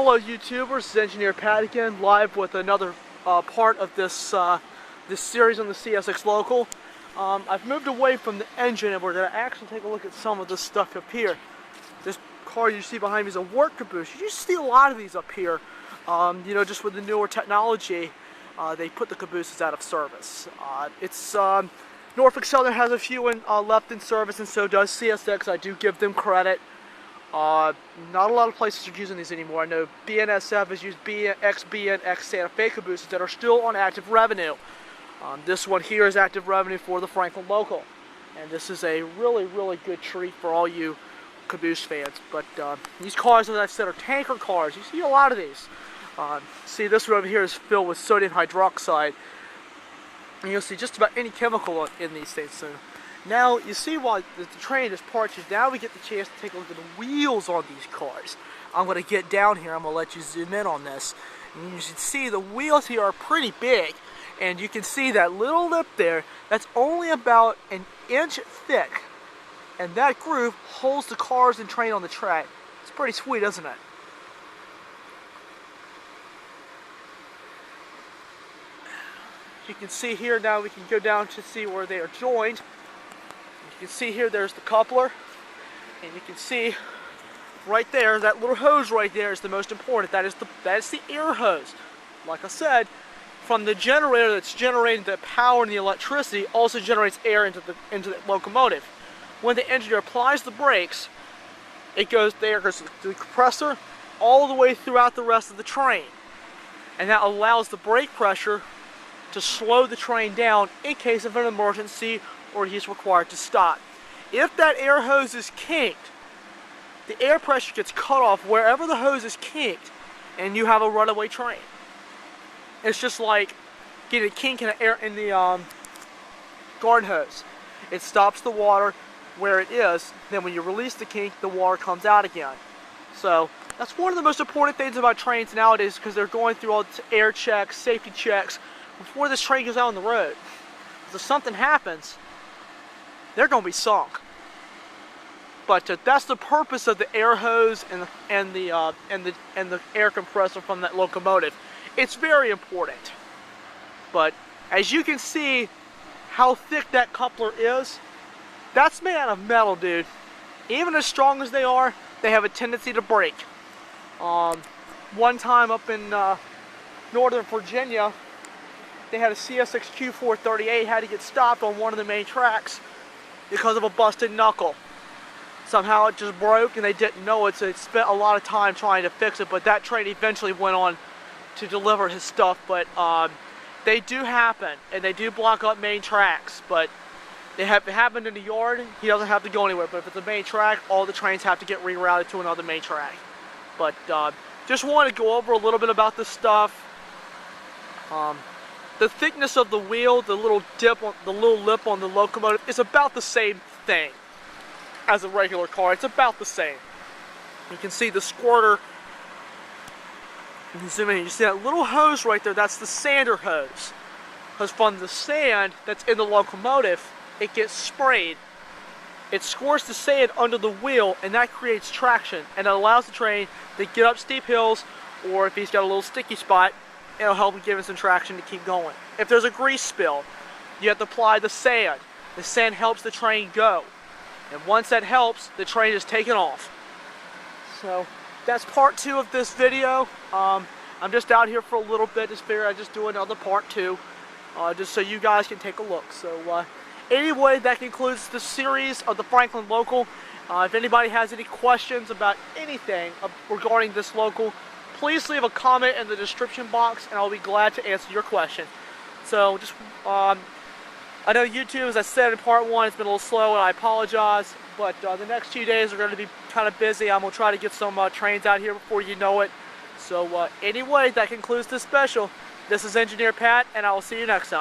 Hello YouTubers, this is Engineer Pat again, live with another part of this this series on the CSX Local. I've moved away from the engine and we're going to actually take a look at some of this stuff up here. This car you see behind me is a work caboose. You see a lot of these up here. You know, just with the newer technology, they put the cabooses out of service. Norfolk Southern has a few left in service, and so does CSX. I do give them credit. Not a lot of places are using these anymore. I know BNSF has used XBNX Santa Fe cabooses that are still on active revenue. This one here is active revenue for the Franklin Local. And this is a really, really good treat for all you caboose fans. But these cars, as I've said, are tanker cars. You see a lot of these. See, this one over here is filled with sodium hydroxide. And you'll see just about any chemical in these things soon. Now, you see why the train is parked here. Now we get the chance to take a look at the wheels on these cars. I'm going to get down here. I'm going to let you zoom in on this. And you should see the wheels here are pretty big. And you can see that little lip there, that's only about an inch thick. And that groove holds the cars and train on the track. It's pretty sweet, isn't it? You can see here now, we can go down to see where they are joined. You can see here, there's the coupler, and you can see right there, that little hose right there is the most important. That is the air hose. Like I said, from the generator that's generating the power and the electricity, also generates air into the locomotive. When the engineer applies the brakes, the air goes to the compressor all the way throughout the rest of the train, and that allows the brake pressure to slow the train down in case of an emergency or he's required to stop. If that air hose is kinked, the air pressure gets cut off wherever the hose is kinked, and you have a runaway train. It's just like getting a kink in the garden hose. It stops the water where it is. Then when you release the kink, the water comes out again. So that's one of the most important things about trains nowadays, because they're going through all the air checks, safety checks, before this train goes out on the road. If something happens, they're going to be sunk. But that's the purpose of the air hose and the air compressor from that locomotive. It's very important. But as you can see how thick that coupler is, that's made out of metal, dude. Even as strong as they are, they have a tendency to break. One time up in Northern Virginia, they had a CSX Q438 had to get stopped on one of the main tracks because of a busted knuckle. Somehow it just broke and they didn't know it, so they spent a lot of time trying to fix it, but that train eventually went on to deliver his stuff. But they do happen, and they do block up main tracks, but they have happened in the yard. He doesn't have to go anywhere, but if it's a main track, all the trains have to get rerouted to another main track. But just want to go over a little bit about this stuff. The thickness of the wheel, the little lip on the locomotive is about the same thing as a regular car. It's about the same. You can see the squirter. You can zoom in. You see that little hose right there? That's the sander hose. Because from the sand that's in the locomotive, it gets sprayed. It squirts the sand under the wheel, and that creates traction, and it allows the train to get up steep hills, or if he's got a little sticky spot, it'll help him give him some traction to keep going. If there's a grease spill, you have to apply the sand. The sand helps the train go. And once that helps, the train is taken off. So that's part 2 of this video. I'm just out here for a little bit. Just figured I'd just do another part 2, just so you guys can take a look. So anyway, that concludes the series of the Franklin Local. If anybody has any questions about anything regarding this local, please leave a comment in the description box, and I'll be glad to answer your question. So, just, I know YouTube, as I said in part 1, it's been a little slow, and I apologize, but the next few days are going to be kind of busy. I'm going to try to get some trains out here before you know it. So, anyway, that concludes this special. This is Engineer Pat, and I will see you next time.